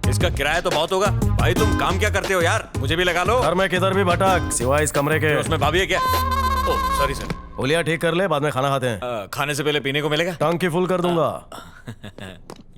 इसका किराया तो बहुत होगा। भाई तुम काम क्या करते हो यार, मुझे भी लगा लो। घर में किधर भी भटक सिवाय इस कमरे के। उसमें भाभी है क्या? Oh sorry sir. होलिया ठीक कर ले, बाद में खाना खाते हैं। खाने से पहले पीने को मिलेगा? टंकी फुल कर दूंगा।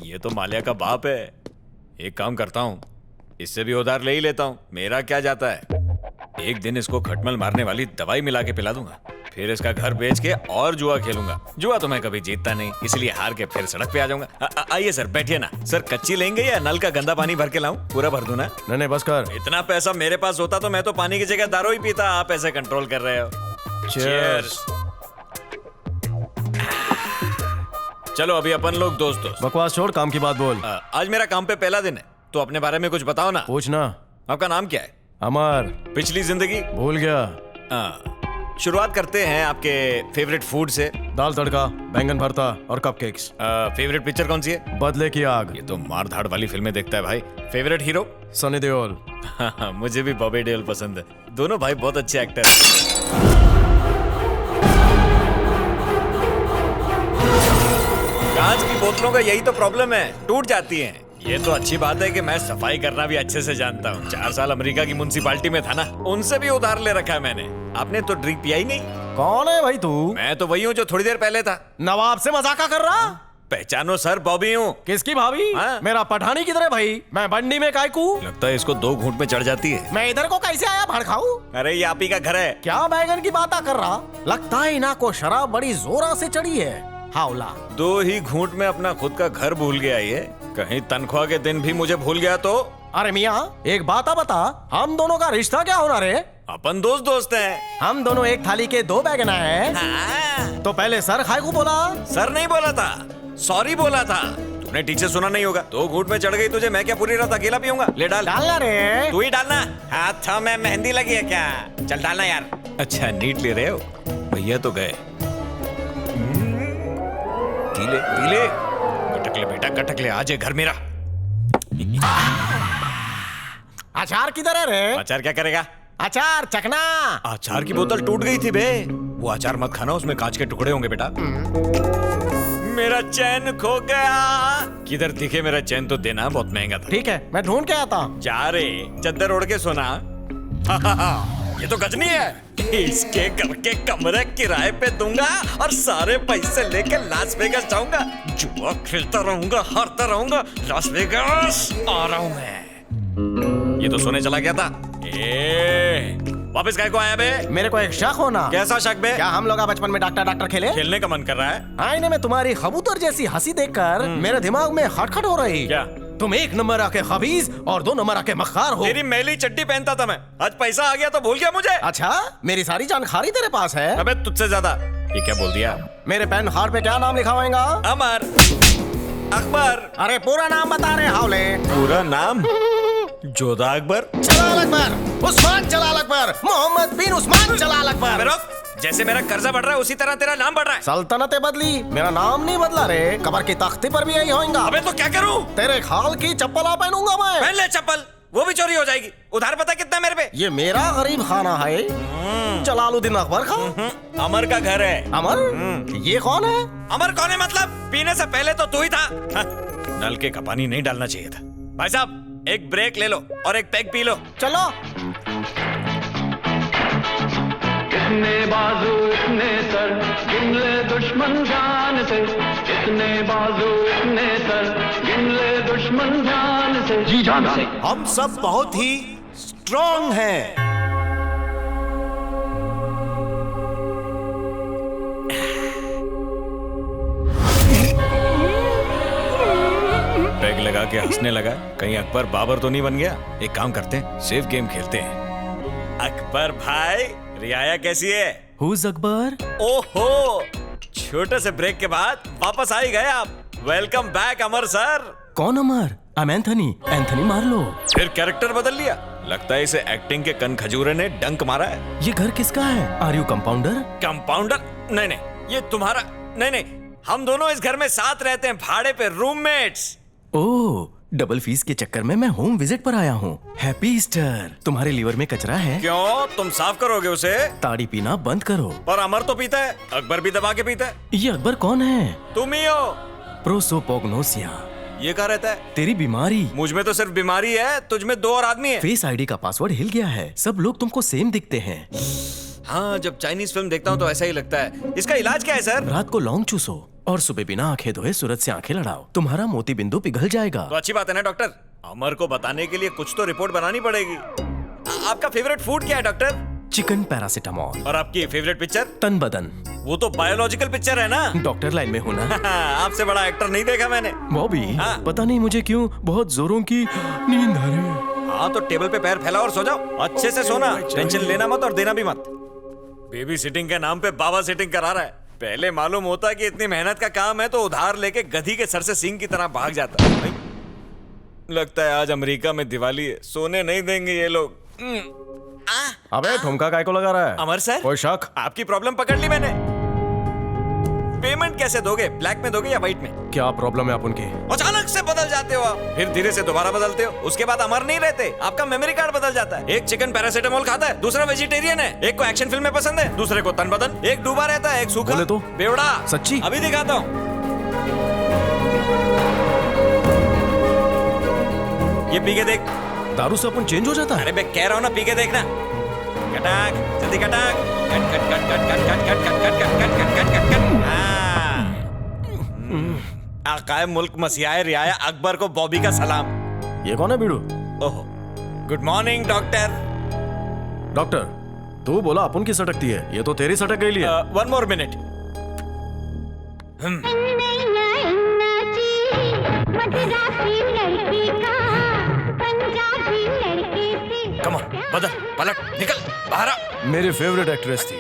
ये तो मालिया का बाप है। एक काम करता हूँ, इससे भी उधार ले ही लेता हूँ, मेरा क्या जाता है। एक दिन इसको खटमल मारने वाली दवाई मिला के पिला दूंगा, फिर इसका घर बेच के और जुआ खेलूंगा। जुआ तो मैं कभी जीतता नहीं, इसलिए हार के फिर सड़क पे आ जाऊंगा। आइए सर बैठिए ना। सर कच्ची लेंगे या नल का गंदा पानी भर के लाऊं? पूरा भर दूं ना? नहीं बस कर। इतना पैसा मेरे पास होता तो मैं तो पानी की जगह दारू ही पीता। आप ऐसे कंट्रोल कर रहे हो। Cheers। चलो अभी अपन लोग दोस्त। बकवास छोड़, काम की बात बोल। आज मेरा काम पे पहला दिन है, तो अपने बारे में कुछ बताओ ना। पूछना। आपका नाम क्या है? अमर। पिछली जिंदगी? भूल गया। शुरुआत करते हैं आपके फेवरेट फूड से। दाल तड़का, बैंगन भरता और कपकेक्स। फेवरेट पिक्चर कौन सी है? बदले की आग। ये तो मार धाड़ वाली फिल्में देखता है भाई। Favourite hero? सनी देओल। मुझे भी बॉबी देओल पसंद है। दोनों भाई बहुत अच्छे एक्टर हैं। कांच की बोतलों का यही तो प्रॉब्लम है, टूट जाती हैं। ये तो अच्छी बात है कि मैं सफाई करना भी अच्छे से जानता हूँ। 4 साल अमेरिका की म्युनिसिपैलिटी में था ना, उनसे भी उधार ले रखा है मैंने। आपने तो ड्रिंक पिया ही नहीं। कौन है भाई तू? मैं तो वही हूँ जो थोड़ी देर पहले था। नवाब से मजाका कर रहा? पहचानो सर, बॉबी हूँ। किसकी भाभी? हाँ? मेरा पठानी किधर है भाई? मैं बंडी में कायकू। लगता है इसको 2 घूंट में चढ़ जाती है। मैं इधर को कैसे आया भड़काऊ? अरे ये आप ही का घर है। क्या बैगन की बात कर रहा? लगता है इना को शराब बड़ी जोरा से चढ़ी है। हावला 2 ही घूंट में अपना खुद का घर भूल गया ये। कहीं तनख्वाह के दिन भी मुझे भूल गया तो? अरे मियाँ एक बात बता, हम दोनों का रिश्ता क्या होना रे? अपन दोस्त हैं। हम दोनों एक थाली के 2 बैगन हैं। हाँ। तो पहले सर खाए को बोला? सर नहीं बोला था, सॉरी बोला था। तूने ठीक से सुना नहीं होगा। 2 घूंट में चढ़ गई तुझे, मैं क्या पूरी रात अकेला पीऊंगा? ले डाल। डालना रे। तू ही डालना। हाथों में मेहंदी लगी है क्या? चल डालना यार। अच्छा नीट ले रहे हो? भैया तो गए। पीले पीले, कटक ले बेटा कटक ले, आज है घर मेरा। अचार किधर है रे? अचार क्या करेगा? अचार चखना। अचार की बोतल टूट गई थी बे। वो अचार मत खाना, उसमें कांच के टुकड़े होंगे बेटा। मेरा चैन खो गया। किधर दिखे मेरा चैन तो देना, बहुत महंगा था। ठीक है मैं ढूंढ के आता हूँ। जा रे, चद्दर ओढ़ के सोना। ये तो गजनी है। इसके घर के कमरे किराए पे दूंगा और सारे पैसे लेके लास वेगास जाऊंगा। जुआ खेलता रहूंगा, हारता रहूंगा। लास वेगास आ रहा हूं मैं। ये तो सोने चला गया था। वापस काय को आया बे? मेरे को एक शक होना। कैसा शक बे? क्या हम लोग बचपन में डॉक्टर खेले? खेलने का मन कर रहा है। आईने में तुम्हारी कबूतर जैसी हंसी देखकर मेरे दिमाग में खटखट हो रही। क्या? तुम 1 नंबर आके खबीज और 2 नंबर आके मक्कार हो। तेरी मैली चड्डी पहनता था मैं, आज पैसा आ गया तो भूल गया मुझे। अच्छा मेरी सारी जानकारी तेरे पास है? अबे तुझसे ज्यादा। ये क्या बोल दिया? मेरे पेन कार्ड पे क्या नाम लिखा होगा? अमर, अकबर। अरे पूरा नाम बता रहे हावले। पूरा नाम? जोधा अकबर, जलाल अकबर, उस्मान जलाल अकबर, मोहम्मद बिन उस्मान जलाल अकबर। जैसे मेरा कर्जा बढ़ रहा है उसी तरह तेरा नाम बढ़ रहा है। सल्तनतें बदली, मेरा नाम नहीं बदला रे। कबर की तख्ती पर भी यही होगा। अबे तो क्या करूं? तेरे खाल की चप्पल पहनूंगा मैं। पहन ले चप्पल, वो भी चोरी हो जाएगी। उधार पता कितना मेरे पे? ये मेरा गरीब खाना है। जलालुद्दीन अकबर खान। अमर का घर है। अमर? ये कौन है? अमर कौन है मतलब? पीने से पहले तो तू ही था। नलके का पानी नहीं डालना चाहिए था। भाई साहब एक ब्रेक ले लो और एक पैग पी लो। चलो। इतने बाजू इतने सर, गिन ले दुश्मन जान से। इतने बाजू इतने सर, गिन ले दुश्मन जान से। जी जान से। हम सब बहुत ही स्ट्रॉन्ग हैं। पैग लगा के हंसने लगा, कहीं अकबर बाबर तो नहीं बन गया। एक काम करते हैं, सेफ गेम खेलते हैं। अकबर भाई, रियाया कैसी है? Who's अकबर? ओहो, छोटे से ब्रेक के बाद वापस आ ही गए आप। वेलकम बैक अमर सर। कौन अमर? I'm Anthony. एंथनी मार लो। फिर कैरेक्टर बदल लिया। लगता है इसे एक्टिंग के कन खजूरे ने डंक मारा है। ये घर किसका है? Are you compounder? कंपाउंडर? नहीं नहीं, ये तुम्हारा नहीं नहीं, हम दोनों इस घर में साथ रहते हैं, भाड़े पे, रूममेट्स। ओह, डबल फीस के चक्कर में मैं होम विजिट पर आया हूँ। Happy Easter. तुम्हारे लीवर में कचरा है? क्यों, तुम साफ करोगे उसे? ताड़ी पीना बंद करो। पर अमर तो पीता है, अकबर भी दबा के पीता है। ये अकबर कौन है? तुम ही हो। प्रोसोपोग्नोसिया। ये कहाँ रहता है? तेरी बीमारी। मुझ में तो सिर्फ बीमारी है, तुझ में 2 और आदमी है। फेस आईडी का पासवर्ड हिल गया है, सब लोग तुमको सेम दिखते हैं। हाँ, जब चाइनीज फिल्म देखता हूँ तो ऐसा ही लगता है। इसका इलाज क्या है सर? रात को लौंग चूसो और सुबह बिना आंखें धोए सूरज से आंखें लड़ाओ, तुम्हारा मोती बिंदु पिघल जाएगा। तो अच्छी बात है ना डॉक्टर। अमर को बताने के लिए कुछ तो रिपोर्ट बनानी पड़ेगी। आपका फेवरेट फूड क्या है डॉक्टर? Chicken paracetamol. और आपकी फेवरेट पिक्चर? तन बदन। वो तो बायोलॉजिकल पिक्चर है ना। डॉक्टर लाइन में होना। आपसे बड़ा एक्टर नहीं देखा मैंने। बॉबी, हाँ। पता नहीं मुझे क्यों बहुत जोरों की नींद आ रही है। हाँ तो टेबल पे पैर फैला और सो जाओ। अच्छे से सोना, टेंशन लेना मत और देना भी मत। बेबी सिटिंग के नाम पे बाबा सिटिंग करा रहा है। पहले मालूम होता कि इतनी मेहनत का काम है तो उधार लेके गधी के सर से सींग की तरह भाग जाता। लगता है आज अमेरिका में दिवाली है, सोने नहीं देंगे ये लोग। अबे ठुमका काय को लगा रहा है? अमर सर, कोई शक? आपकी प्रॉब्लम पकड़ ली मैंने। पेमेंट कैसे दोगे? ब्लैक में दोगे या व्हाइट में? क्या प्रॉब्लम है आप उनकी? अचानक से बदल जाते हो आप, फिर धीरे से दोबारा बदलते हो, उसके बाद अमर नहीं रहते, आपका मेमोरी कार्ड बदल जाता है। एक चिकन पैरासिटामोल खाता है, दूसरा वेजिटेरियन है, एक को एक्शन फिल्में पसंद है, दूसरे को तन बदन, एक डूबा रहता है, एक सूखा। बोले तो? बेवड़ा। सच्ची? अभी दिखाता हूँ। ये पी के देख। दारू से अपन चेंज हो जाता है? अरे मैं कह रहा हूँ ना, पी के देखना। कटाक, जल्दी कटाक। कट कट कट कट कट कट कट कट कट कट कट कट कट कट। हाँ। आकाए मुल्क मसीहाए रियाया अकबर को बॉबी का सलाम। ये कौन है बीड़ू? ओहो, गुड मॉर्निंग डॉक्टर। डॉक्टर, तू बोला अपन की सटकती है, ये तो तेरी सटक गई है। 1 more minute। Come on, बदल, पलट, निकल, बाहर आ। मेरी फेवरेट एक्ट्रेस थी,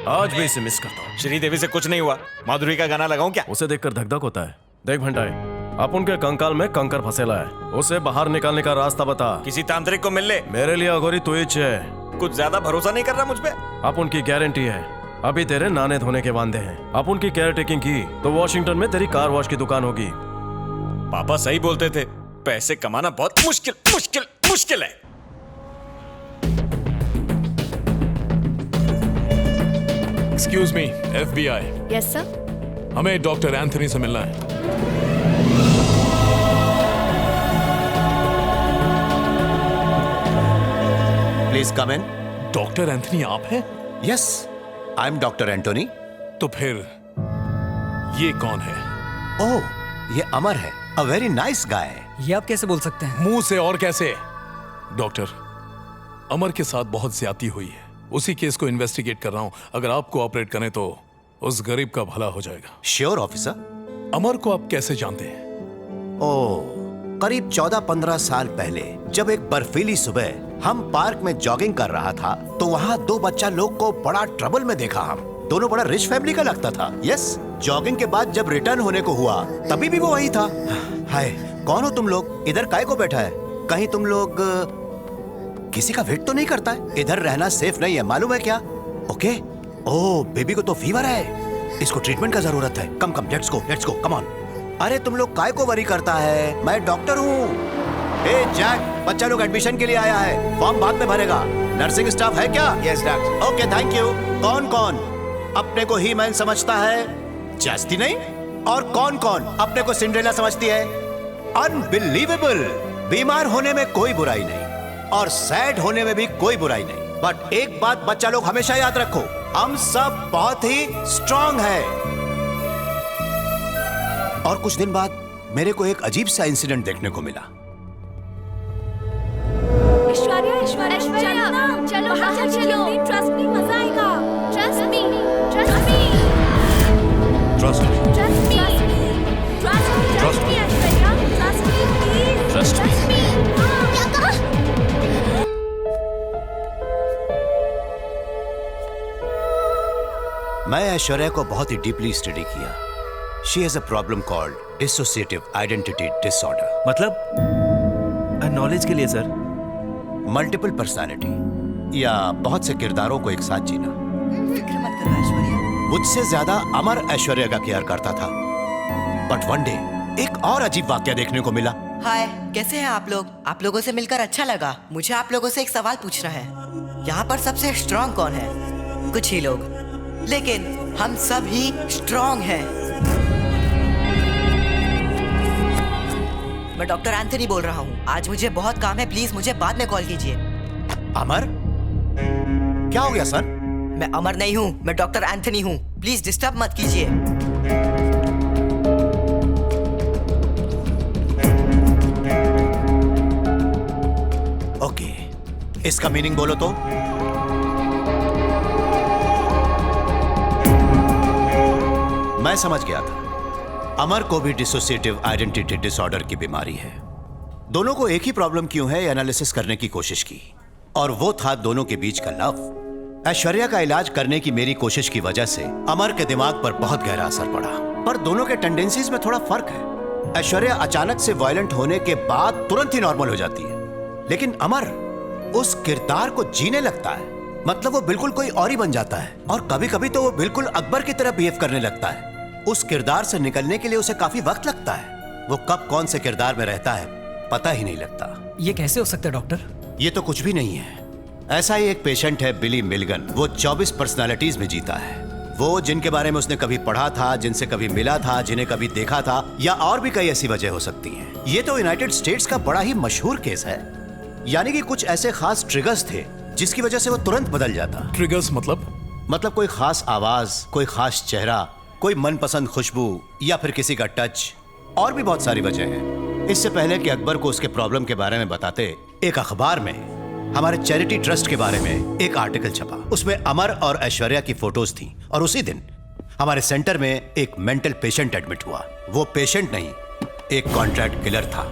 आज भी इसे मिस करता हूँ। श्रीदेवी से कुछ नहीं हुआ। माधुरी का गाना लगाऊं क्या? उसे देखकर धक धक होता है। देख भंटाए, अपन के कंकाल में कंकर फंसेला है, उसे बाहर निकालने का रास्ता बता। किसी तांत्रिक को मिल ले। मेरे लिए अगोरी तू ही है। कुछ ज्यादा भरोसा नहीं कर रहा मुझ पे? अपन की गारंटी है, अभी तेरे नाने धोने के वांदे हैं। अपन की केयर टेकिंग की तो वॉशिंगटन में तेरी कार वॉश की दुकान होगी। पापा सही बोलते थे, पैसे कमाना बहुत मुश्किल मुश्किल मुश्किल है। Excuse me, FBI। Yes sir. हमें डॉक्टर एंथनी से मिलना है। Please come in. Doctor Anthony आप हैं? Yes, I am doctor Antony. तो फिर ये कौन है? ओह, ये अमर है, अ वेरी नाइस गाय। ये आप कैसे बोल सकते हैं? मुंह से और कैसे? डॉक्टर, अमर के साथ बहुत ज्यादती हुई है, उसी केस को इन्वेस्टिगेट कर रहा हूं। अगर आप कोऑपरेट करें तो उस गरीब का भला हो जाएगा। Sure officer. अमर को आप कैसे जानते हैं? ओह, करीब 14-15 साल पहले जब एक बर्फीली सुबह हम पार्क में जॉगिंग कर रहा था तो वहाँ 2 बच्चा लोग को बड़ा ट्रबल में देखा। हम दोनों बड़ा रिच फैमिली का लगता था। यस, जॉगिंग के बाद जब रिटर्न होने को हुआ तभी भी वो वही था। हाय, कौन हो तुम लोग? इधर काय को बैठा है? कहीं तुम लोग किसी का वेट तो नहीं करता है? इधर रहना सेफ नहीं है, मालूम है क्या? ओके। ओह, बेबी को तो फीवर है, इसको ट्रीटमेंट का जरूरत है। कम कम, लेट्स गो, कम ऑन। अरे तुम लोग काय को वरी करता है? मैं डॉक्टर हूँ। ए जैक, बच्चा लोग एडमिशन के लिए आया है, फॉर्म बाद में भरेगा। नर्सिंग स्टाफ है क्या? Yes doctor. Okay, thank you. कौन कौन अपने को ही मैन समझता है? जास्ती नहीं। और कौन कौन अपने को सिंड्रेला समझती है? अनबिलीवेबल। बीमार होने में कोई बुराई नहीं और सैड होने में भी कोई बुराई नहीं, बट एक बात बच्चा लोग हमेशा याद रखो, हम सब बहुत ही स्ट्रांग हैं। और कुछ दिन बाद मेरे को एक अजीब सा इंसिडेंट देखने को मिला। ऐश्वर्या, ऐश्वर्या, चलो, चलो, बाहर चलो। ट्रस्ट मी, मजा आएगा। Trust me, trust me, trust me, trust me, trust me, Aishwarya, trust me, please, Trust me. Trust me. क्या कहा? मैं ऐश्वर्या को बहुत ही डीपली स्टडी किया। She has a problem called dissociative identity disorder. मतलब नॉलेज के लिए सर। मल्टीपल पर्सनालिटी या बहुत से किरदारों को एक साथ जीना। फिक्र मत करो ऐश्वर्या। मुझसे ज्यादा अमर ऐश्वर्या का केयर करता था, बट वन डे एक और अजीब वाक्य देखने को मिला। हाय, कैसे हैं आप लोग? आप लोगों से मिलकर अच्छा लगा। मुझे आप लोगों से एक सवाल पूछना है। यहाँ पर सबसे स्ट्रांग कौन है? कुछ ही लोग, लेकिन हम सब ही स्ट्रांग हैं। मैं डॉक्टर एंथनी बोल रहा हूँ। आज मुझे बहुत काम है, प्लीज मुझे बाद में कॉल कीजिए। अमर, क्या हो गया सर? मैं अमर नहीं हूँ, मैं डॉक्टर एंथनी हूँ। प्लीज डिस्टर्ब मत कीजिए। ओके, इसका मीनिंग बोलो तो। मैं समझ गया था, अमर को भी डिसोसिएटिव आइडेंटिटी डिसऑर्डर की बीमारी है। दोनों को एक ही प्रॉब्लम क्यों है, एनालिसिस करने की कोशिश की, और वो था दोनों के बीच का लव। ऐश्वर्या का इलाज करने की मेरी कोशिश की वजह से अमर के दिमाग पर बहुत गहरा असर पड़ा, पर दोनों के टेंडेंसीज में थोड़ा फर्क है। ऐश्वर्या अचानक से वायलेंट होने के बाद तुरंत ही नॉर्मल हो जाती है, लेकिन अमर उस किरदार को जीने लगता है। मतलब वो बिल्कुल कोई और ही बन जाता है, और कभी कभी तो वो बिल्कुल अकबर की तरह बिहेव करने लगता है। उस किरदार से निकलने के लिए उसे काफी वक्त लगता है। वो कब कौन से किरदार में रहता है पता ही नहीं लगता। ये कैसे हो सकता है डॉक्टर? ये तो कुछ भी नहीं है। ऐसा ही एक पेशेंट है बिली मिलगन। वो 24 पर्सनालिटीज में जीता है। वो जिनके बारे में उसने कभी पढ़ा था, जिनसे कभी मिला था, जिन्हें कभी देखा था, या और भी कई ऐसी वजह हो सकती हैं। ये तो यूनाइटेड स्टेट्स का बड़ा ही मशहूर केस है। यानी कि कुछ ऐसे खास ट्रिगर्स थे जिसकी वजह से वो तुरंत बदल जाता। ट्रिगर्स मतलब कोई खास आवाज, कोई खास चेहरा, कोई मनपसंद खुशबू, या फिर किसी का टच, और भी बहुत सारी वजह हैं। इससे पहले कि अकबर को उसके प्रॉब्लम के बारे में बताते, एक अखबार में हमारे चैरिटी ट्रस्ट के बारे में एक आर्टिकल छपा। उसमें अमर और ऐश्वर्या की फोटोज थी, और उसी दिन हमारे सेंटर में एक मेंटल पेशेंट एडमिट हुआ। वो पेशेंट नहीं, एक कॉन्ट्रैक्ट किलर था।